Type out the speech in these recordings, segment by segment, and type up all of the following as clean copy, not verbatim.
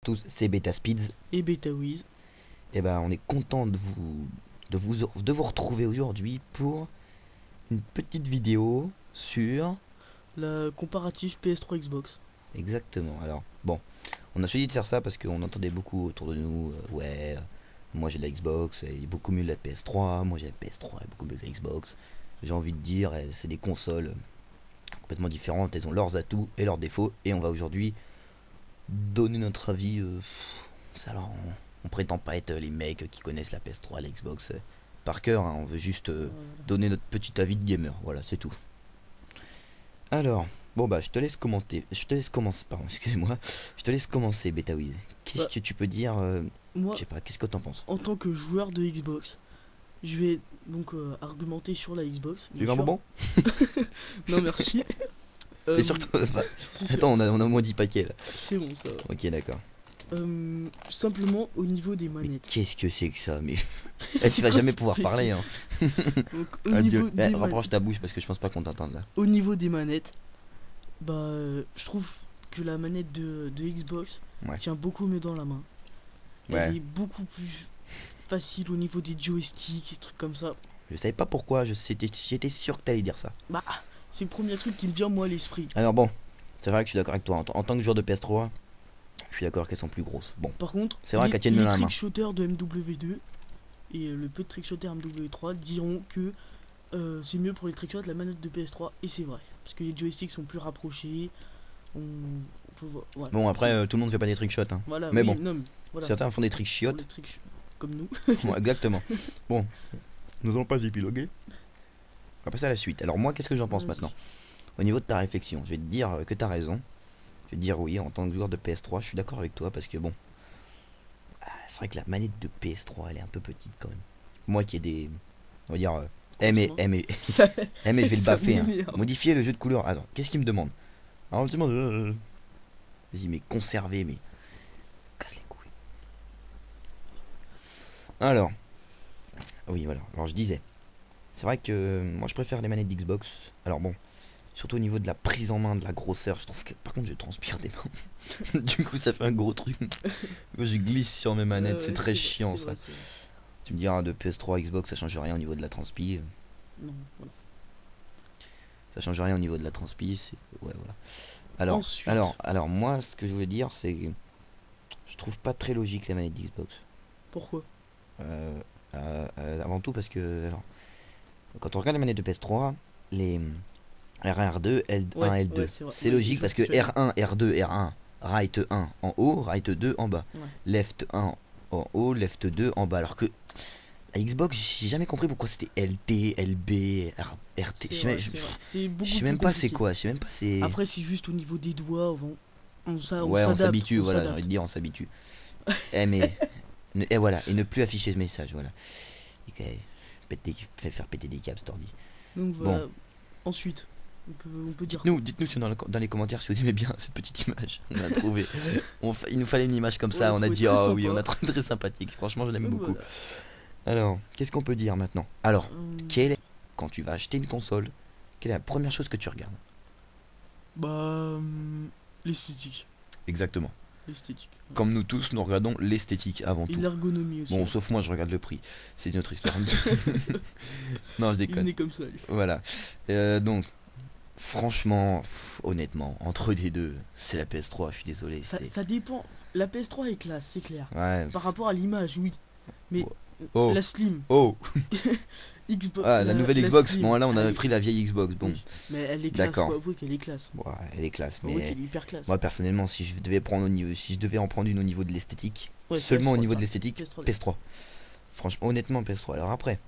Tous, c'est Beta Speeds. Et BetaWiz. Et ben on est content de vous retrouver aujourd'hui pour une petite vidéo sur La comparative PS3 Xbox. exactement. Alors bon, on a choisi de faire ça parce qu'on entendait beaucoup autour de nous moi j'ai la Xbox, elle est beaucoup mieux la PS3, moi j'ai la PS3, elle est beaucoup mieux que la Xbox. J'ai envie de dire, c'est des consoles complètement différentes, elles ont leurs atouts et leurs défauts et on va aujourd'hui donner notre avis. Ça, alors, on prétend pas être les mecs qui connaissent la PS3, la Xbox par cœur, hein. On veut juste donner notre petit avis de gamer. Voilà, c'est tout. Alors, bon bah, je te laisse commenter. Je te laisse commencer. Pardon, excusez-moi. Je te laisse commencer, BetaWiz. Qu'est-ce que tu peux dire Moi, je sais pas, qu'est-ce que t'en penses? en tant que joueur de Xbox, je vais donc argumenter sur la Xbox. Tu veux un bonbon? Non, merci. T'es sûr que j'en suis sûr. Attends, on a au moins 10 paquets là. C'est bon, ça va. Ok, d'accord. Simplement au niveau des Mais manettes. qu'est-ce que c'est que ça? Mais tu C'est vas quoi jamais ce pouvoir PC? parler, hein. Donc, au Adieu. niveau des Rapproche ta bouche parce que je pense pas qu'on t'entende là. Au niveau des manettes, bah, je trouve que la manette de Xbox Ouais. tient beaucoup mieux dans la main. Elle Ouais. est beaucoup plus facile au niveau des joysticks et trucs comme ça. Je savais pas pourquoi, j'étais sûr que t'allais dire ça. Bah, c'est le premier truc qui me vient moi à l'esprit. Alors bon, c'est vrai que je suis d'accord avec toi. En tant que joueur de PS3, je suis d'accord qu'elles sont plus grosses. Bon, Par contre, c'est vrai qu'elles tiennent les mieux la main. trickshooters de MW2 et le peu de trickshooters MW3 diront que c'est mieux pour les trickshots la manette de PS3, et c'est vrai. Parce que les joysticks sont plus rapprochés. On peut voir. Voilà. Bon, après, tout le monde fait pas des trickshots, hein. Voilà, mais oui, bon. non, mais voilà. Certains font des Pour trickshots. les tricks comme nous. Ouais, exactement. Bon, nous allons pas épiloguer. On va passer à la suite. Alors moi, qu'est-ce que j'en pense Vas-y. maintenant? Au niveau de ta réflexion, je vais te dire que t'as raison. Je vais te dire oui, en tant que joueur de PS3, je suis d'accord avec toi parce que bon, c'est vrai que la manette de PS3, elle est un peu petite quand même. Moi qui ai des, on va dire, Ça- je vais le ça baffer, hein. m'énerve. Modifier le jeu de couleur. Attends, qu'est-ce qu'il me demande? Alors, il me demande, vas-y, mais conserver, mais casse les couilles. Alors, oui, voilà. Alors je disais, c'est vrai que moi je préfère les manettes d'Xbox. Alors bon, surtout au niveau de la prise en main, de la grosseur, je trouve que par contre je transpire des mains. Du coup, ça fait un gros truc. Moi, je glisse sur mes manettes, c'est Ouais, très vrai, chiant c'est ça. vrai, c'est vrai. Tu me diras de PS3 Xbox, ça change rien au niveau de la transpi. Non, voilà. Ça change rien au niveau de la transpi. Ouais, voilà. Alors, Ensuite. alors, moi, ce que je voulais dire, c'est que je trouve pas très logique les manettes d'Xbox. Pourquoi? Avant tout parce que alors, quand on regarde les manettes de PS3, les R1, R2, L1, Ouais, L2, ouais, c'est vrai. c'est Ouais, logique je- parce que je- R1, R2, R1, right 1 en haut, right 2 en bas, Ouais. left 1 en haut, left 2 en bas. Alors que la Xbox, j'ai jamais compris pourquoi c'était LT, LB, RT. C'est Je vrai, sais c'est vrai. C'est je beaucoup sais même plus pas c'est compliqué. quoi, je sais même pas c'est. Après, c'est juste au niveau des doigts. On Ouais, on s'adapte, s'habitue, on voilà, j'ai s'adapte. envie de dire, on s'habitue. Mais et voilà, et ne plus afficher ce message, voilà. Et faire péter des câbles, cet ordi. Donc voilà. Ensuite, on peut dire. Dites-nous dans les commentaires si vous aimez bien cette petite image. On a trouvé. Il nous fallait une image comme ça. On On l'a a trouvé dit, très oh oui, sympa. on a trouvé très sympathique. Franchement, je l'aime Donc beaucoup. voilà. Alors, qu'est-ce qu'on peut dire maintenant? Alors, Euh, quand tu vas acheter une console, quelle est la première chose que tu regardes? Bah, l'esthétique. Exactement. L'esthétique. Comme nous tous, nous regardons l'esthétique avant Et tout. l'ergonomie aussi. Bon, sauf moi, je regarde le prix. C'est une autre histoire. Non, je Il est déconne. né comme ça, lui. Voilà. Donc, franchement, honnêtement, entre les deux, c'est la PS3. Je suis désolé. Ça dépend. La PS3 est classe, c'est clair. Ouais. Par rapport à l'image, oui. Mais Oh. la Slim. Oh. Xbox. Ah, la nouvelle Xbox. Slim, Bon, là, on elle avait est- pris la vieille Xbox. Bon, oui. Mais elle est classe, D'accord. faut avouer qu'elle est classe. ouais, elle est classe. Faut avouer Mais qu'elle est hyper classe. moi, personnellement, si je devais en prendre une au niveau de l'esthétique, Ouais, seulement au PS3, niveau de ça. l'esthétique, PS3. PS3. Franchement, honnêtement, PS3. Alors après,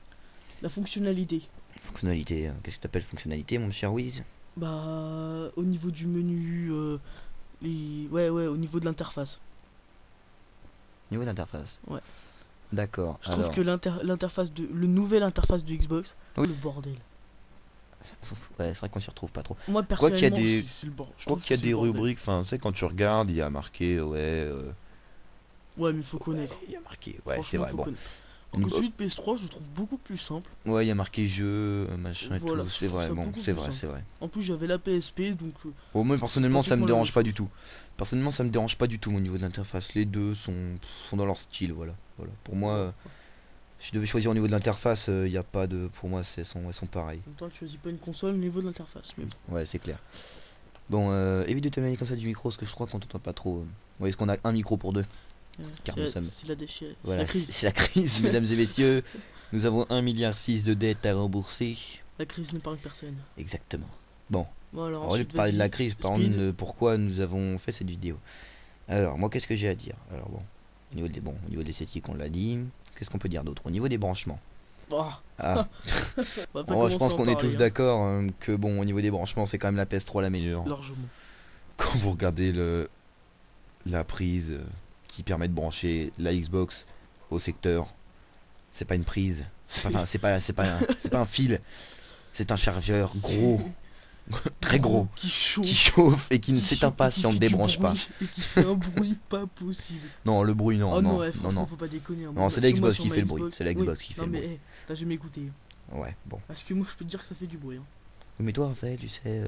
La fonctionnalité. fonctionnalité. Qu'est-ce que tu appelles fonctionnalité, mon cher Wiz? Bah, au niveau du menu, ouais, au niveau de l'interface. Niveau d'interface. Ouais. D'accord. Je trouve Alors, que le nouvel interface de Xbox, Oui. le bordel. ouais, c'est vrai qu'on s'y retrouve pas trop. Moi, Quoi qu'il y a personnellement, des- c'est le bordel. Je crois qu'il y a des rubriques, enfin, tu sais, quand tu regardes, il y a marqué, Ouais, mais faut connaître. il y a marqué, ouais, c'est Franchement, vrai, faut bon. connaître. Alors que celui de PS3, je le trouve beaucoup plus simple. Ouais, il y a marqué jeu, machin et Voilà, tout. je C'est trouve vrai, ça bon, beaucoup c'est plus vrai, simple. c'est vrai. En plus, j'avais la PSP, donc Bon, moi personnellement, ça me pratiquement la dérange même pas chose. du tout. Personnellement, ça me dérange pas du tout au niveau de l'interface. Les deux sont dans leur style, voilà. Pour moi, si je devais choisir au niveau de l'interface, il n'y a pas de. Pour moi, elles sont pareilles. en même temps, tu choisis pas une console au niveau de l'interface. Mais bon. Ouais, c'est clair. Bon, évite de t'éloigner comme ça du micro, parce que je crois qu'on t'entend pas trop. Ouais, est-ce qu'on a un micro pour deux? Car nous sommes- C'est la déchet. Voilà, La crise. c'est la crise, mesdames et messieurs. Nous avons 1,6 milliard de dettes à rembourser. La crise n'épargne personne. Exactement. Bon, Voilà, on va ensuite, parler de la vas-y. crise, par Speed. contre, pourquoi nous avons fait cette vidéo. Alors, moi, qu'est-ce que j'ai à dire? Alors, bon, au niveau de l'esthétique, on l'a dit. Qu'est-ce qu'on peut dire d'autre? Au niveau des branchements. Oh, Ah, on va pas bon, je commencer pense à en qu'on est parler, tous hein. d'accord que, bon, au niveau des branchements, c'est quand même la PS3 la meilleure. Largement. Quand vous regardez la prise Qui permet de brancher la Xbox au secteur. C'est pas une prise. C'est pas un fil. C'est un chargeur gros. Très gros. Qui chauffe. Qui chauffe et qui ne qui s'éteint chauffe pas et qui si on ne fait du débranche pas. bruit Et qui fait un bruit pas possible. Non, le bruit, non. Oh non, non, ouais, non, franchement, non. faut pas déconner. hein. Non, Moi, c'est la sur moi, Xbox sur qui ma fait le bruit, Xbox- c'est la oui, Xbox qui fait non, le mais, bruit. t'as jamais écouté. Ouais, bon. Parce que moi, je peux te dire que ça fait du bruit. Hein. Mais toi, Raphaël, tu sais.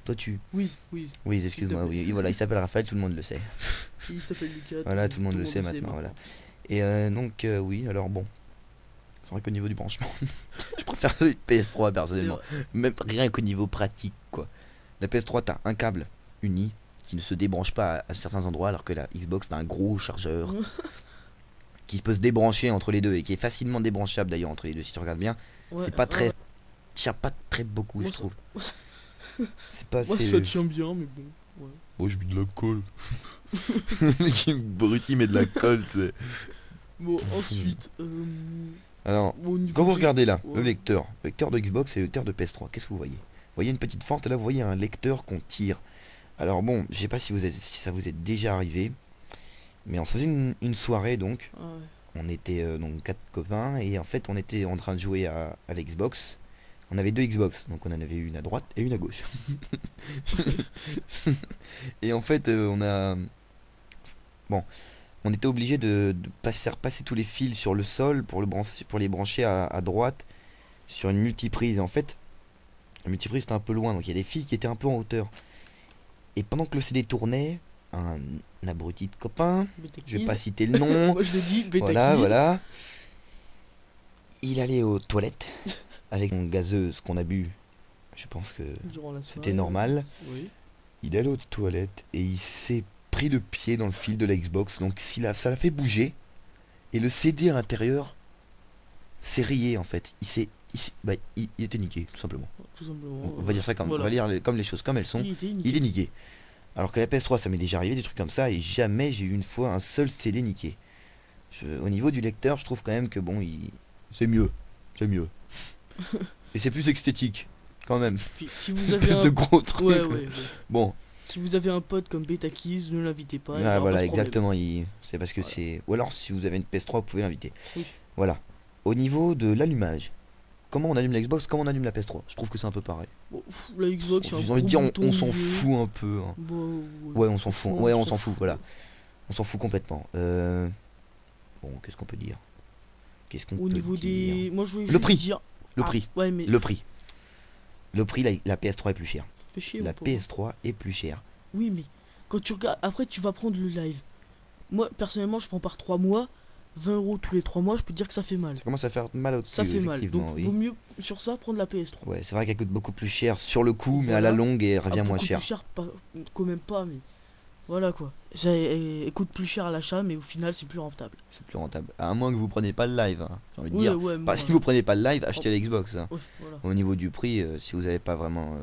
Toi, tu. Oui, oui. Oui, excuse-moi, S'il te oui. Voilà, il s'appelle Raphaël, tout le monde le sait. Il s'appelle Lucas. Voilà, tout le monde le sait maintenant, voilà. Et donc, oui, alors bon. C'est vrai qu'au niveau du branchement, je préfère celui de PS3 personnellement. Même rien qu'au niveau pratique, quoi. La PS3, t'as un câble uni qui ne se débranche pas à certains endroits, alors que la Xbox, t'as un gros chargeur qui peut se débrancher entre les deux et qui est facilement débranchable d'ailleurs entre les deux si tu regardes bien. C'est pas très. Tient pas très beaucoup, Moi, je ça- trouve. C'est pas Moi, assez. ça tient bien, mais bon. Ouais. Moi je mets de la colle. Le mec qui brut, il met de la colle, c'est. Bon, ensuite. Alors, Au niveau quand vous du- regardez là, Ouais. le lecteur de Xbox et le lecteur de PS3, qu'est-ce que vous voyez? Vous voyez une petite fente, là vous voyez un lecteur qu'on tire. Alors bon, je sais pas si ça vous est déjà arrivé, mais on se faisait une soirée donc. Ah ouais. On était donc 4 copains et en fait on était en train de jouer à l'Xbox. On avait deux Xbox, donc on en avait une à droite et une à gauche. Et en fait on était obligé de passer tous les fils sur le sol pour les brancher à droite sur une multiprise. Et en fait, la multiprise était un peu loin, donc il y a des fils qui étaient un peu en hauteur. Et pendant que le CD tournait, un abruti de copain, Beta je vais Keys. pas citer le nom, Moi, je l'ai dit, Beta voilà, Keys. voilà. Il allait aux toilettes avec une gazeuse qu'on a bu. Je pense que Durant la c'était soirée, normal. Oui. Il allait aux toilettes et il s'est pris le pied dans le fil de la Xbox. Donc ça l'a fait bouger. Et le CD à l'intérieur s'est rayé en fait. Il était niqué, tout simplement. Tout simplement. On va dire ça comme, Voilà. on va dire comme les choses comme elles sont. Il était Il niqué. est niqué. Alors que la PS3, ça m'est déjà arrivé des trucs comme ça et jamais j'ai eu une fois un seul CD niqué. Au niveau du lecteur, je trouve quand même que bon, c'est mieux. C'est mieux. Et c'est plus esthétique, quand même. Puis, si vous Espèce avez un... de gros truc. Ouais, ouais, ouais. Bon, Si vous avez un pote comme Beta Keys, ne l'invitez pas. il ah, aura voilà, pas ce problème. exactement. C'est parce que Voilà. c'est. Ou alors, si vous avez une PS3, vous pouvez l'inviter. Oui. Voilà. Au niveau de l'allumage, comment on allume la Xbox, comment on allume la PS3? Je trouve que c'est un peu pareil. Bon, la Xbox, c'est un J'ai envie de gros dire, bouton on s'en au milieu. fout un peu. Hein. Bah, Ouais, on s'en fout. franchement, Ouais, on s'en fout, voilà. On s'en fout complètement. Bon, qu'est-ce qu'on peut dire? Qu'est-ce qu'on Au peut niveau dire des... Moi, je voulais Le juste prix. dire... Le Ah, prix. Ouais, mais... Le prix. Le prix, la PS3 est plus chère. Fais chier, La mon pauvre. PS3 est plus chère. Oui, mais quand tu regardes, après tu vas prendre le live. Moi, personnellement, je prends par 3 mois, 20 € tous les 3 mois, je peux te dire que ça fait mal. Ça commence à faire mal au cul, Ça fait mal. effectivement, Donc, oui. vaut mieux sur ça prendre la PS3. Ouais, c'est vrai qu'elle coûte beaucoup plus cher sur le coup, mais à la Voilà. longue, elle revient Ah, moins beaucoup cher. plus cher, quand même pas, mais voilà quoi. Elle coûte plus cher à l'achat, mais au final, c'est plus rentable. C'est plus rentable. À moins que vous preniez pas le live, hein, j'ai envie de Ouais, dire. ouais, Bah, moi, si vous prenez pas le live, achetez la Xbox. Hein. ouais, voilà. Au niveau du prix, si vous avez pas vraiment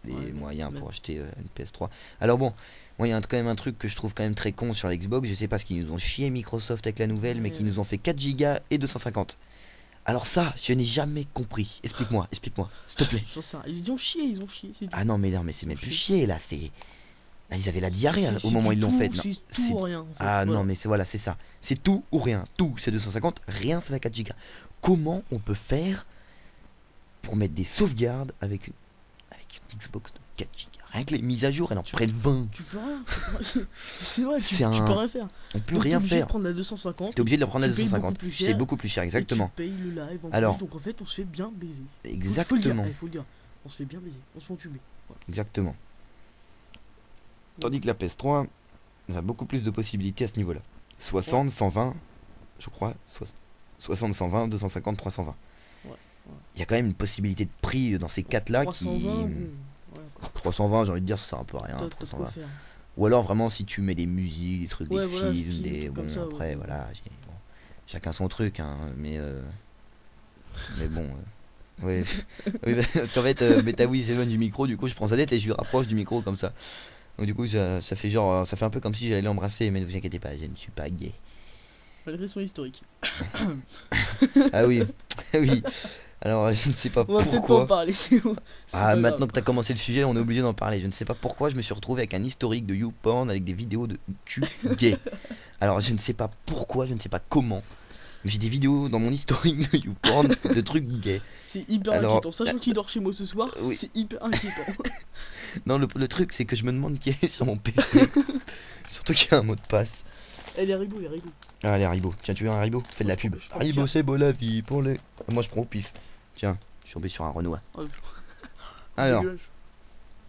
les Ouais, moyens mais- pour acheter une PS3. Alors bon, moi il y a quand même un truc que je trouve quand même très con sur la Xbox. Je sais pas ce qu'ils nous ont chié Microsoft avec la nouvelle, mais Ouais. qui nous ont fait 4 Go et 250. Alors ça, je n'ai jamais compris. Explique-moi, s'il te plaît. J'en sais rien. Ils ont chié, c'est tout. Ah non, mais c'est même plus chier là. Là, ils avaient la diarrhée C'est au moment où ils l'ont tout, fait. Non, C'est c'est- tout ou rien. en fait. Ah Voilà. non, mais c'est ça. C'est tout ou rien. Tout c'est 250, rien c'est la 4 Go. Comment on peut faire pour mettre des sauvegardes avec une Xbox de 4 gigas. Rien que les mises à jour, elle en prennent 20. Tu peux rien. C'est vrai, tu C'est peux un- rien faire. On peut Donc, rien t'es obligé de faire. prendre la 250. T'es obligé de la prendre à tu payes 250. beaucoup plus C'est cher, beaucoup plus cher, et exactement. tu payes le live en Alors. plus, donc en fait on se fait bien baiser. Faut le dire, Exactement. faut le dire. On se fait bien baiser, on se fait entuber. Voilà. Exactement. Tandis que la PS3, elle a beaucoup plus de possibilités à ce niveau-là. 60, 120, je crois. 60, 120, 250, 320. Ouais, Il y a quand même une possibilité de prix dans ces 4-là 320, qui. bon, ouais, quoi. 320, j'ai envie de dire, ça sert un peu à rien. T'as de quoi 320. faire. Ou alors vraiment si tu mets des musiques, des trucs, Ouais, des voilà, films, films, des. trucs Bon, comme ça, après, ouais. voilà. Bon, chacun son truc, hein. Mais bon. Ouais. Oui, parce qu'en fait, Betawi s'éloigne du micro, du coup, je prends sa tête et je lui rapproche du micro comme ça. Donc, du coup, ça fait genre. Ça fait un peu comme si j'allais l'embrasser, mais ne vous inquiétez pas, je ne suis pas gay. Malgré son historique. Ah oui, oui. Alors, je ne sais pas On va peut-être pas en pourquoi. parler, c'est bon. C'est Ah, pas maintenant grave. que t'as commencé le sujet, on est obligé d'en parler. Je ne sais pas pourquoi je me suis retrouvé avec un historique de YouPorn avec des vidéos de cul gay. Alors, je ne sais pas pourquoi, je ne sais pas comment. Mais j'ai des vidéos dans mon historique de YouPorn de trucs gays. C'est hyper Alors, inquiétant. Sachant qu'il dort chez moi ce soir, oui. c'est hyper inquiétant. Non, le truc, c'est que je me demande qui est sur mon PC. Surtout qu'il y a un mot de passe. Elle est Haribo, Haribo. Ah, les Haribo. Tiens, tu veux un Haribo? Fais de la pub. Je prends Haribo, tiens. c'est beau la vie pour les. Moi, je prends au pif. Tiens, je suis tombé sur un Renoir. Oh, Alors, dégueulasse.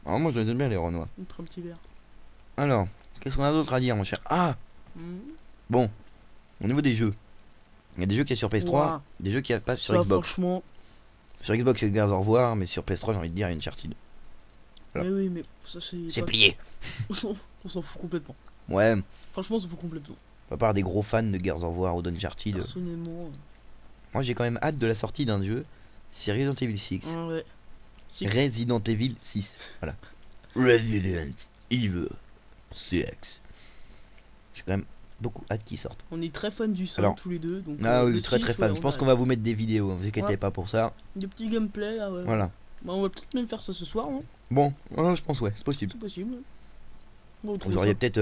moi, je les aime bien, les Renoirs. On prend un petit verre. Alors, qu'est-ce qu'on a d'autre à dire, mon cher? Ah, Mhm. bon. Au niveau des jeux, il y a des jeux qui y a sur PS3, Ouah. des jeux qui y a pas sur Ça, Xbox. franchement. Sur Xbox, c'est Gears of War, mais sur PS3, j'ai envie de dire, il y a Uncharted. Voilà. Mais oui, mais ça c'est. C'est pas- plié. On s'en fout complètement. Ouais, Franchement, on s'en fout complètement. à part des gros fans de Gears of War ou d'Uncharted. Personnellement. Moi, j'ai quand même hâte de la sortie d'un jeu. C'est Resident Evil 6. Ouais. Six. Resident Evil 6. Voilà. Resident Evil 6. J'ai quand même beaucoup hâte qu'il sorte. On est très fans du 5 Alors. tous les deux. Donc, Ah oui, le très 6, très fan. ouais, Je pense on a qu'on va vous mettre des vidéos, ne vous inquiétez Ouais. pas pour ça. des petits gameplays là, ouais. Voilà. Bah, on va peut-être même faire ça ce soir, hein. Bon, je pense, ouais, c'est possible. C'est possible. On va Vous retrouver auriez ça. peut-être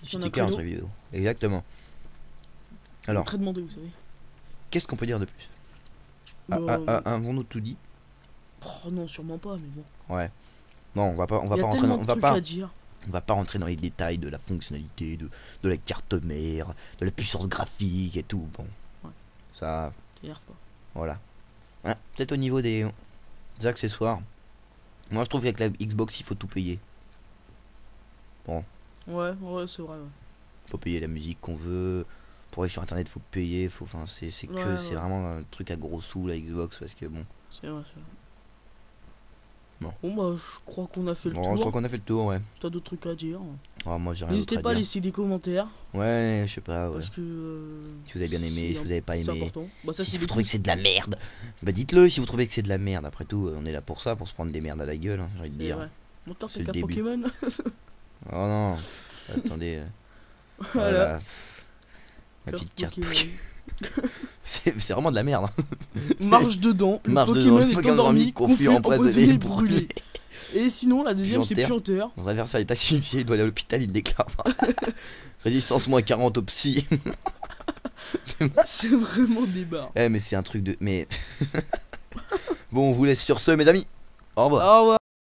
Si on a sticker un entre créneau. les vidéos. Exactement. Alors, Très demandé, vous savez. qu'est-ce qu'on peut dire de plus? Bah, Avons-nous tout dit? oh non, sûrement pas, mais bon. Ouais. Non, on va pas Il y a rentrer tellement dans, de trucs à dire. on va pas rentrer dans les détails de la fonctionnalité, de la carte mère, de la puissance graphique et tout. Bon, Ouais. ça, T'énerve pas. voilà. Voilà. Peut-être au niveau des accessoires. Moi, je trouve qu'avec la Xbox, il faut tout payer. Ouais, c'est vrai. Ouais. Faut payer la musique qu'on veut. Pour aller sur internet, faut payer. Enfin, c'est que Ouais, c'est ouais. vraiment un truc à gros sous la Xbox parce que bon. C'est vrai, c'est vrai. Non. Bon, bah, je crois qu'on a fait le Bon, je crois tour. qu'on a fait le tour, ouais. T'as d'autres trucs à dire. Oh, moi, j'ai rien d'autre N'hésitez à pas à dire. laisser des commentaires. Ouais, je sais pas, ouais. Parce que. Si vous avez bien aimé, si vous avez pas c'est aimé. important. Bah, ça, Si c'est vous des trouvez que trucs- c'est de la merde, bah dites-le si vous trouvez que c'est de la merde. Après tout, on est là pour ça, pour se prendre des merdes à la gueule, hein, j'ai envie de Et dire. ouais. Monteur, C'est c'est le qu'un début. Pokémon. Oh non, attendez. Voilà. Voilà. Ma Carte petite carte. Pokémon. C'est vraiment de la merde. Hein. Marche dedans. Le Marche Pokémon dedans, est Pokémon endormi, confus, empoisonné, brûlé. Et sinon, la deuxième, c'est Puanteur. Puanteur. Dans un versailles état civil, il doit aller à l'hôpital, il déclare. Résistance moins 40 au psy. C'est vraiment des barres. Mais c'est un truc de. Mais. Bon, on vous laisse sur ce, mes amis. Au revoir. Au revoir.